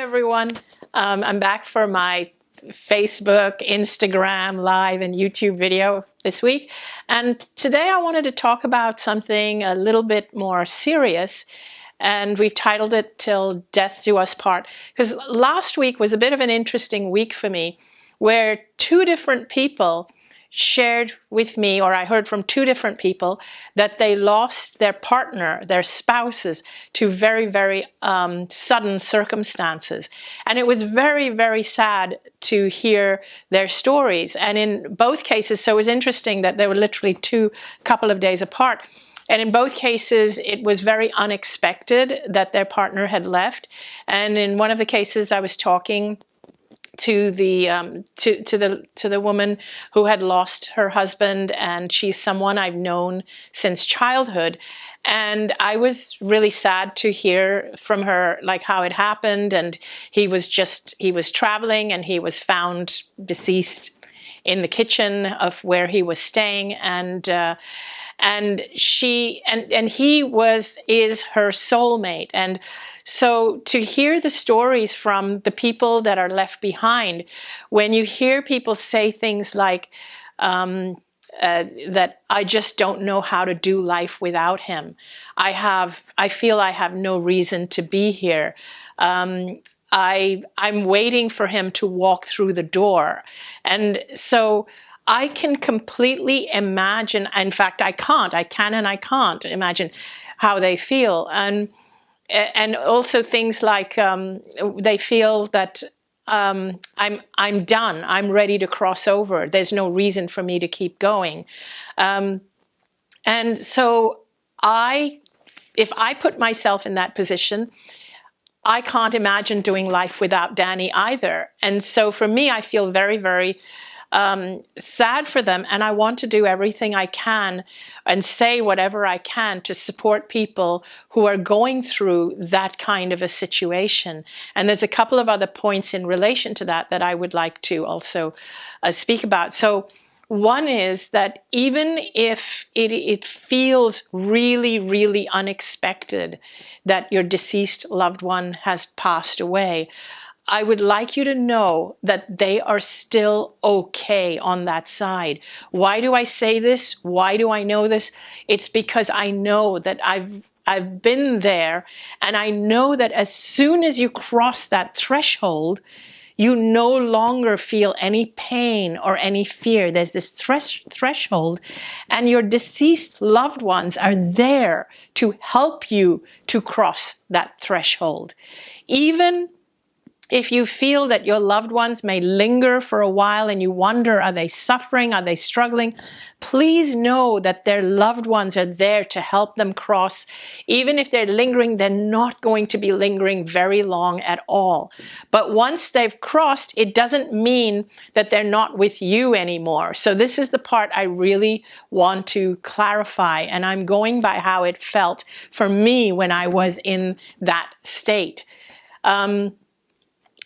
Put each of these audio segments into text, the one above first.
everyone. I'm back for my Facebook, Instagram Live, and YouTube video this week. And today I wanted to talk about something a little bit more serious. And we've titled it Till Death Do Us Part. Because last week was a bit of an interesting week for me, where two different people shared with me, or I heard from two different people, that they lost their partner, their spouses, to very, very sudden circumstances. And it was very, very sad to hear their stories. And in both cases, so it was interesting that they were literally couple of days apart. And in both cases, it was very unexpected that their partner had left. And in one of the cases, I was talking to the woman who had lost her husband, and she's someone I've known since childhood. And I was really sad to hear from her, like, how it happened. And he was traveling, and he was found deceased in the kitchen of where he was staying. And he is her soulmate. And so to hear the stories from the people that are left behind, when you hear people say things like that I just don't know how to do life without him. I feel I have no reason to be here. I'm waiting for him to walk through the door. And so I can completely imagine, in fact, I can and I can't imagine how they feel. And also things like they feel that I'm done, I'm ready to cross over, there's no reason for me to keep going. And so if I put myself in that position, I can't imagine doing life without Danny either. And so for me, I feel very, very sad for them, and I want to do everything I can and say whatever I can to support people who are going through that kind of a situation. And there's a couple of other points in relation to that I would like to also speak about. So one is that even if it feels really, really unexpected that your deceased loved one has passed away, I would like you to know that they are still okay on that side. Why do I say this? Why do I know this? It's because I know that I've been there, and I know that as soon as you cross that threshold, you no longer feel any pain or any fear. There's this threshold, and your deceased loved ones are there to help you to cross that threshold. Even if you feel that your loved ones may linger for a while and you wonder, are they suffering? Are they struggling? Please know that their loved ones are there to help them cross. Even if they're lingering, they're not going to be lingering very long at all. But once they've crossed, it doesn't mean that they're not with you anymore. So this is the part I really want to clarify. And I'm going by how it felt for me when I was in that state.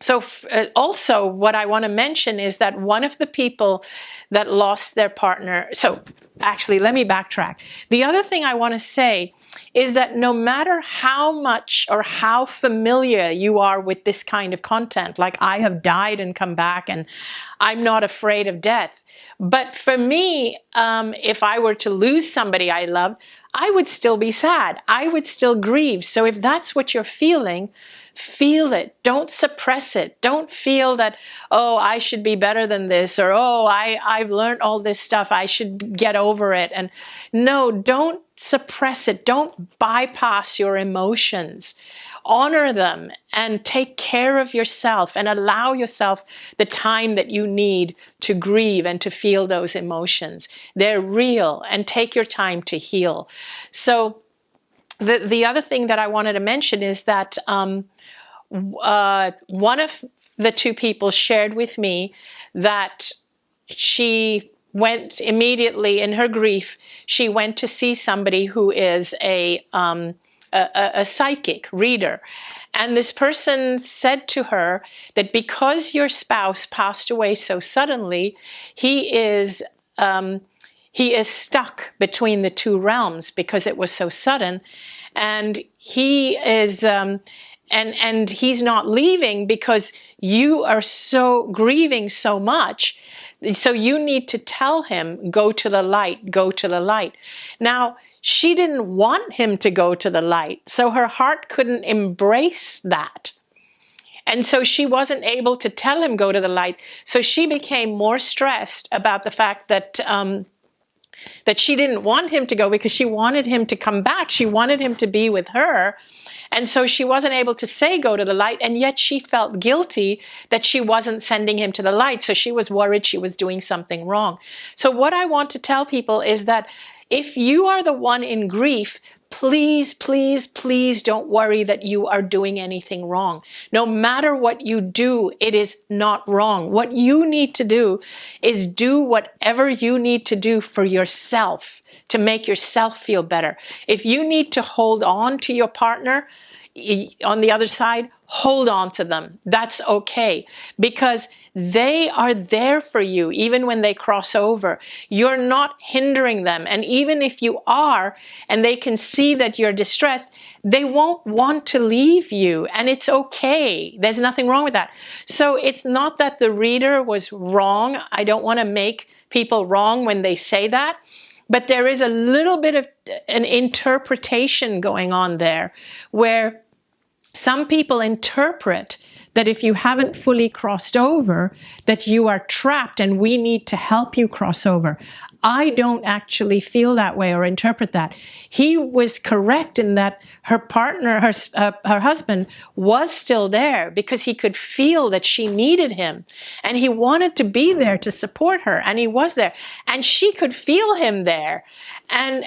So also what I want to mention is that one of the people that lost their partner, so actually let me backtrack. The other thing I want to say is that no matter how much or how familiar you are with this kind of content, like I have died and come back and I'm not afraid of death. But for me, if I were to lose somebody I love, I would still be sad. I would still grieve. So if that's what you're feeling, feel it. Don't suppress it. Don't feel that, oh, I should be better than this, or, oh, I've learned all this stuff, I should get over it. And no, don't suppress it. Don't bypass your emotions. Honor them and take care of yourself and allow yourself the time that you need to grieve and to feel those emotions. They're real, and take your time to heal. So the other thing that I wanted to mention is that one of the two people shared with me that she went immediately in her grief. She went to see somebody who is a psychic reader. And this person said to her that because your spouse passed away so suddenly, he is stuck between the two realms because it was so sudden. And he is and he's not leaving because you are so grieving so much. So you need to tell him, go to the light, go to the light. Now, she didn't want him to go to the light, so her heart couldn't embrace that. And so she wasn't able to tell him, go to the light. So she became more stressed about the fact that that she didn't want him to go because she wanted him to come back. She wanted him to be with her. And so she wasn't able to say, go to the light. And yet she felt guilty that she wasn't sending him to the light. So she was worried she was doing something wrong. So what I want to tell people is that if you are the one in grief, please, please, please don't worry that you are doing anything wrong. No matter what you do, it is not wrong. What you need to do is do whatever you need to do for yourself to make yourself feel better. If you need to hold on to your partner on the other side, hold on to them. That's okay, because they are there for you even when they cross over. You're not hindering them. And even if you are, and they can see that you're distressed, they won't want to leave you. And it's okay. There's nothing wrong with that. So it's not that the reader was wrong. I don't want to make people wrong when they say that. But there is a little bit of an interpretation going on there where some people interpret that if you haven't fully crossed over, that you are trapped and we need to help you cross over. I don't actually feel that way or interpret that. He was correct in that her partner, her husband, was still there because he could feel that she needed him. And he wanted to be there to support her. And he was there. And she could feel him there.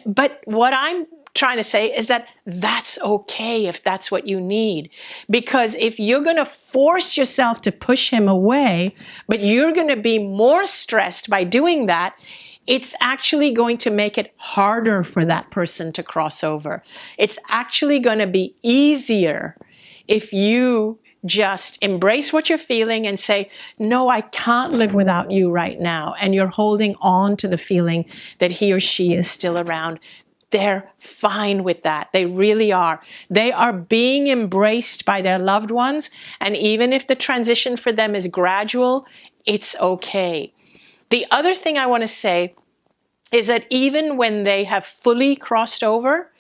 But what I'm trying to say is that that's okay if that's what you need. Because if you're going to force yourself to push him away, but you're going to be more stressed by doing that, it's actually going to make it harder for that person to cross over. It's actually going to be easier if you just embrace what you're feeling and say, no, I can't live without you right now. And you're holding on to the feeling that he or she is still around. They're fine with that. They really are. They are being embraced by their loved ones. And even if the transition for them is gradual, it's okay. The other thing I want to say is that even when they have fully crossed over,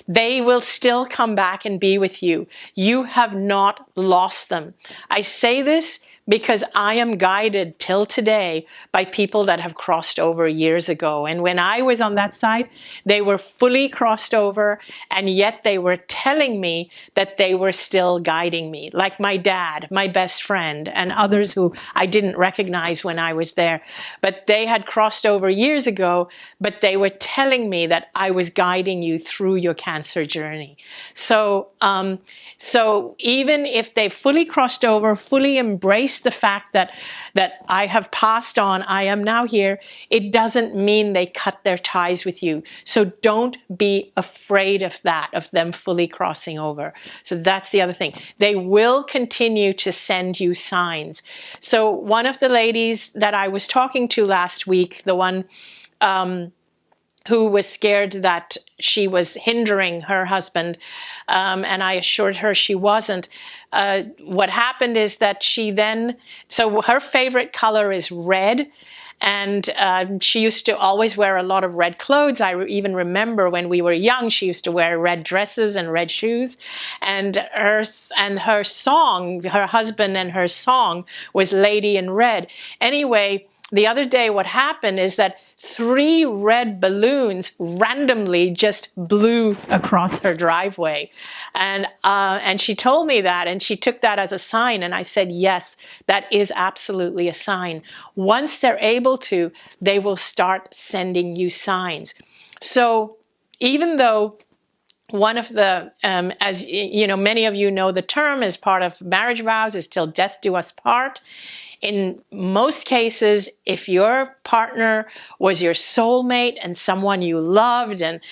they will still come back and be with you. You have not lost them. I say this because I am guided till today by people that have crossed over years ago. And when I was on that side, they were fully crossed over, and yet they were telling me that they were still guiding me, like my dad, my best friend, and others who I didn't recognize when I was there. But they had crossed over years ago, but they were telling me that I was guiding you through your cancer journey. So even if they fully crossed over, fully embraced the fact that I have passed on, I am now here, it doesn't mean they cut their ties with you. So don't be afraid of that, of them fully crossing over. So that's the other thing. They will continue to send you signs. So one of the ladies that I was talking to last week, the one who was scared that she was hindering her husband, and I assured her she wasn't. What happened is that so her favorite color is red, and she used to always wear a lot of red clothes. I even remember when we were young, she used to wear red dresses and red shoes. And her song, her husband and her song was Lady in Red. Anyway, the other day, what happened is that 3 red balloons randomly just blew across her driveway. And she told me that, and she took that as a sign. And I said, yes, that is absolutely a sign. Once they're able to, they will start sending you signs. So even though one of the, as you know, many of you know the term as part of marriage vows is till death do us part. In most cases, if your partner was your soulmate and someone you loved, and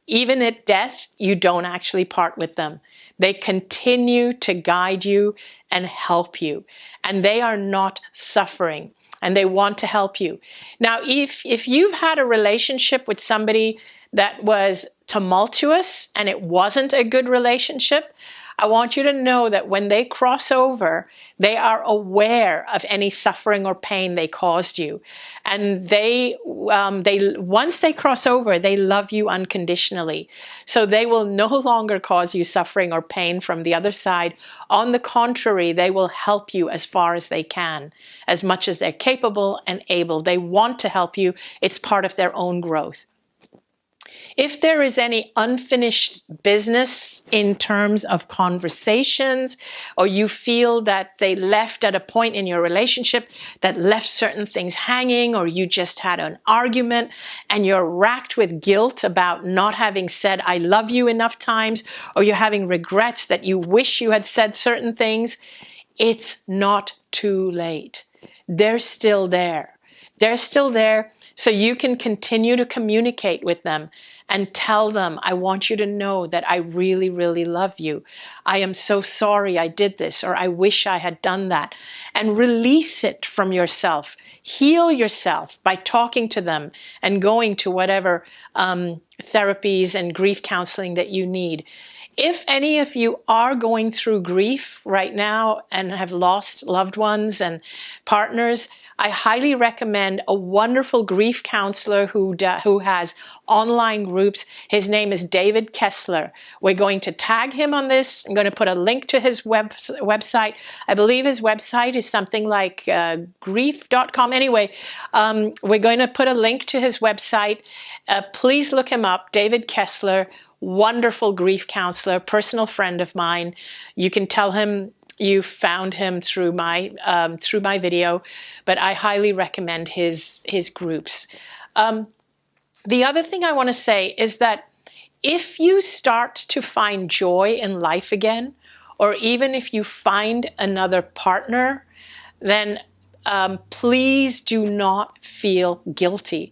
even at death, you don't actually part with them. They continue to guide you and help you, and they are not suffering, and they want to help you. Now, if you've had a relationship with somebody that was tumultuous and it wasn't a good relationship, I want you to know that when they cross over, they are aware of any suffering or pain they caused you. And once they cross over, they love you unconditionally. So they will no longer cause you suffering or pain from the other side. On the contrary, they will help you as far as they can, as much as they're capable and able. They want to help you. It's part of their own growth. If there is any unfinished business in terms of conversations, or you feel that they left at a point in your relationship that left certain things hanging, or you just had an argument and you're racked with guilt about not having said I love you enough times, or you're having regrets that you wish you had said certain things, it's not too late. They're still there. They're still there, so you can continue to communicate with them and tell them, I want you to know that I really, really love you. I am so sorry I did this, or I wish I had done that. And release it from yourself. Heal yourself by talking to them and going to whatever therapies and grief counseling that you need. If any of you are going through grief right now and have lost loved ones and partners, I highly recommend a wonderful grief counselor who has online groups. His name is David Kessler. We're going to tag him on this. I'm going to put a link to his website. I believe his website is something like grief.com. Anyway, we're going to put a link to his website. Please look him up, David Kessler. Wonderful grief counselor, personal friend of mine. You can tell him you found him through my video, but I highly recommend his groups. The other thing I want to say is that if you start to find joy in life again, or even if you find another partner, then please do not feel guilty.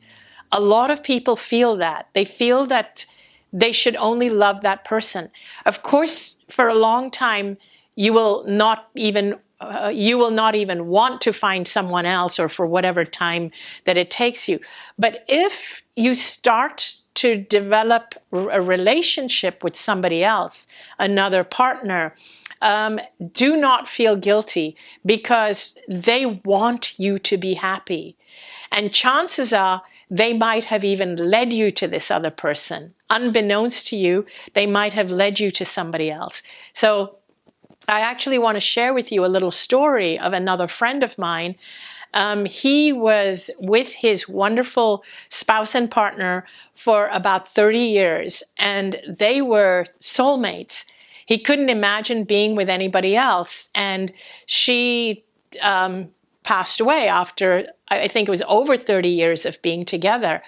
A lot of people feel that. They feel that they should only love that person. Of course, for a long time, you will not even want to find someone else, or for whatever time that it takes you. But if you start to develop a relationship with somebody else, another partner, do not feel guilty, because they want you to be happy. And chances are they might have even led you to this other person. Unbeknownst to you, they might have led you to somebody else. So I actually want to share with you a little story of another friend of mine. He was with his wonderful spouse and partner for about 30 years, and they were soulmates. He couldn't imagine being with anybody else, and she passed away after, I think it was over 30 years of being together.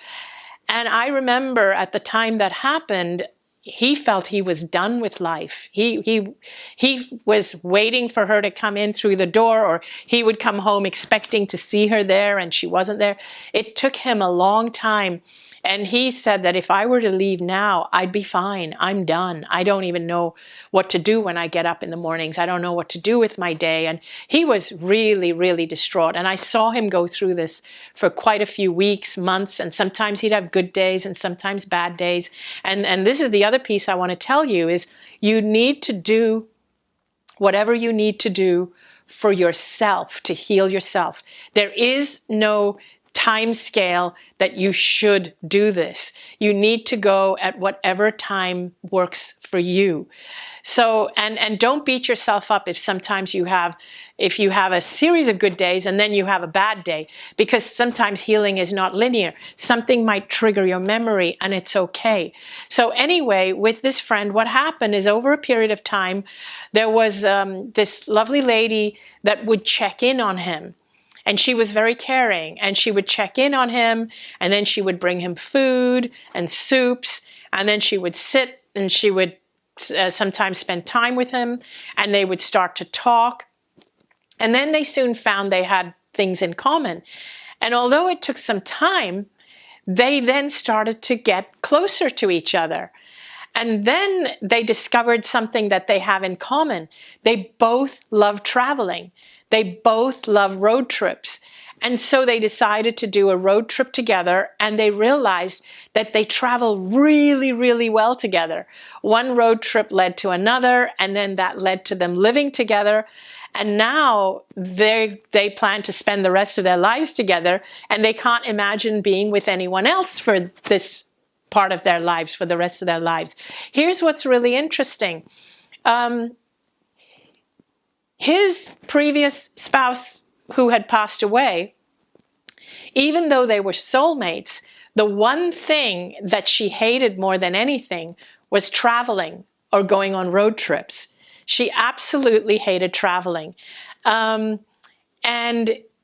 And I remember at the time that happened, he felt he was done with life. He was waiting for her to come in through the door, or he would come home expecting to see her there and she wasn't there. It took him a long time. And he said that if I were to leave now, I'd be fine. I'm done. I don't even know what to do when I get up in the mornings. I don't know what to do with my day. And he was really, really distraught. And I saw him go through this for quite a few weeks, months, and sometimes he'd have good days and sometimes bad days. And this is the other piece I want to tell you is you need to do whatever you need to do for yourself to heal yourself. There is no time scale that you should do this. You need to go at whatever time works for you. So, and don't beat yourself up if sometimes you have a series of good days and then you have a bad day, because sometimes healing is not linear. Something might trigger your memory and it's okay. So anyway, with this friend, what happened is over a period of time, there was this lovely lady that would check in on him. And she was very caring, and she would check in on him, and then she would bring him food and soups, and then she would sit and she would sometimes spend time with him, and they would start to talk. And then they soon found they had things in common. And although it took some time, they then started to get closer to each other. And then they discovered something that they have in common. They both love traveling. They both love road trips. And so they decided to do a road trip together, and they realized that they travel really, really well together. One road trip led to another, and then that led to them living together. And now they plan to spend the rest of their lives together, and they can't imagine being with anyone else for this part of their lives, for the rest of their lives. Here's what's really interesting. His previous spouse who had passed away, even though they were soulmates, the one thing that she hated more than anything was traveling or going on road trips. She absolutely hated traveling. And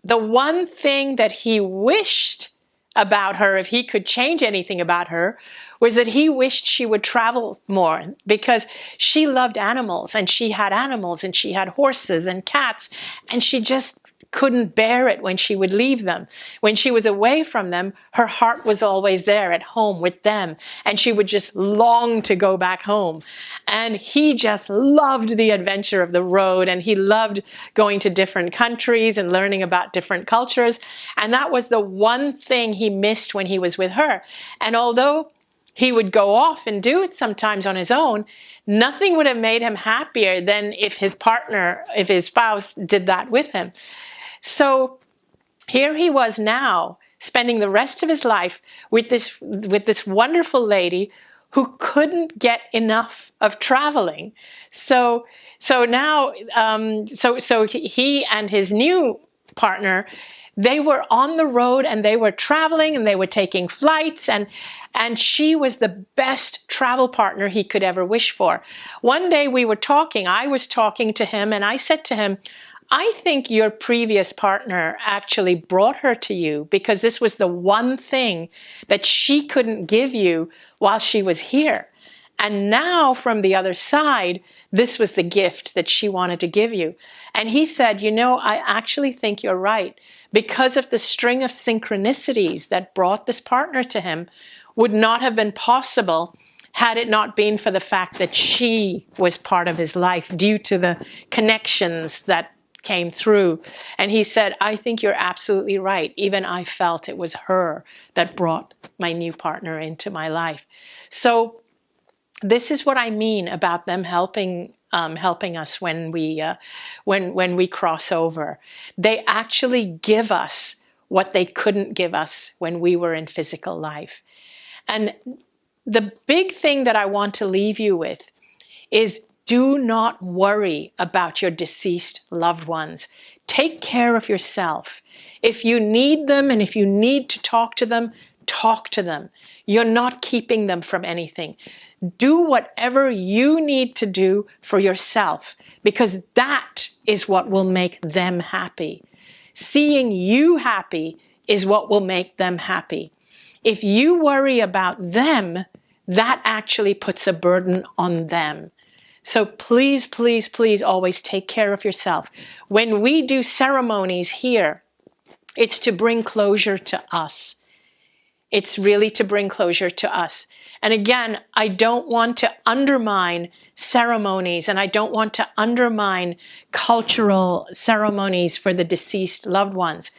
the one thing that he wished about her, if he could change anything about her, was that he wished she would travel more, because she loved animals, and she had animals, and she had horses and cats, and she just couldn't bear it when she would leave them. When she was away from them, her heart was always there at home with them, and she would just long to go back home. And he just loved the adventure of the road, and he loved going to different countries and learning about different cultures. And that was the one thing he missed when he was with her. And although he would go off and do it sometimes on his own, nothing would have made him happier than if his partner, if his spouse did that with him. So here he was now, spending the rest of his life with this wonderful lady who couldn't get enough of traveling. So now, he and his new partner, they were on the road, and they were traveling, and they were taking flights, and she was the best travel partner he could ever wish for. One day I was talking to him, and I said to him, I think your previous partner actually brought her to you because this was the one thing that she couldn't give you while she was here. And now from the other side, this was the gift that she wanted to give you. And he said, I actually think you're right. Because of the string of synchronicities that brought this partner to him would not have been possible had it not been for the fact that she was part of his life due to the connections that came through. And he said, I think you're absolutely right. Even I felt it was her that brought my new partner into my life. So this is what I mean about them helping us when we cross over. They actually give us what they couldn't give us when we were in physical life. And the big thing that I want to leave you with is, do not worry about your deceased loved ones. Take care of yourself. If you need them, and if you need to talk to them, talk to them. You're not keeping them from anything. Do whatever you need to do for yourself, because that is what will make them happy. Seeing you happy is what will make them happy. If you worry about them, that actually puts a burden on them. So please, please, please always take care of yourself. When we do ceremonies here, it's to bring closure to us. It's really to bring closure to us. And again, I don't want to undermine ceremonies, and I don't want to undermine cultural ceremonies for the deceased loved ones.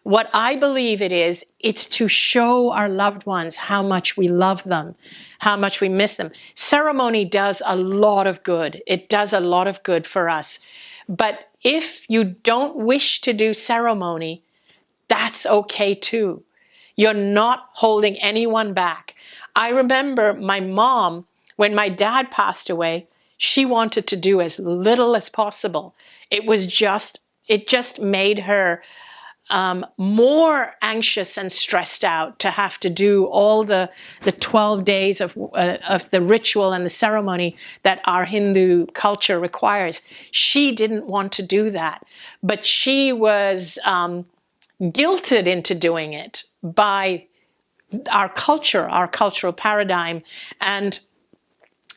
What I believe it's to show our loved ones how much we love them, how much we miss them. Ceremony does a lot of good. It does a lot of good for us. But if you don't wish to do ceremony, that's okay too. You're not holding anyone back. I remember my mom, when my dad passed away, she wanted to do as little as possible. It just made her more anxious and stressed out to have to do all the 12 days of the ritual and the ceremony that our Hindu culture requires. She didn't want to do that, but she was guilted into doing it by our culture, our cultural paradigm, and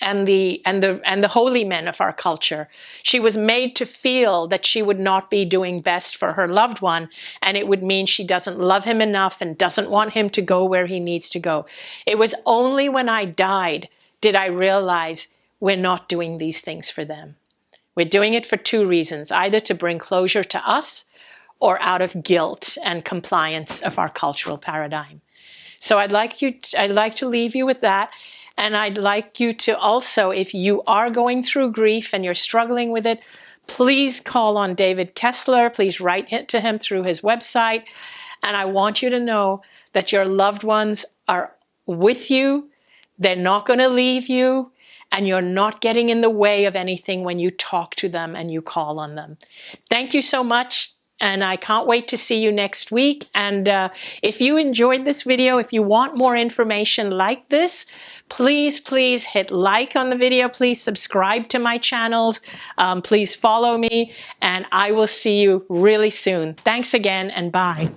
the holy men of our culture. She was made to feel that she would not be doing best for her loved one, and it would mean she doesn't love him enough and doesn't want him to go where he needs to go. It was only when I died did I realize we're not doing these things for them. We're doing it for two reasons, either to bring closure to us or out of guilt and compliance of our cultural paradigm. So I'd like to leave you with that. And I'd like you to also, if you are going through grief and you're struggling with it, please call on David Kessler. Please write to him through his website. And I want you to know that your loved ones are with you. They're not going to leave you. And you're not getting in the way of anything when you talk to them and you call on them. Thank you so much. And I can't wait to see you next week. And if you enjoyed this video, if you want more information like this, please hit like on the video. Please subscribe to my channels. Please follow me. And I will see you really soon. Thanks again and bye.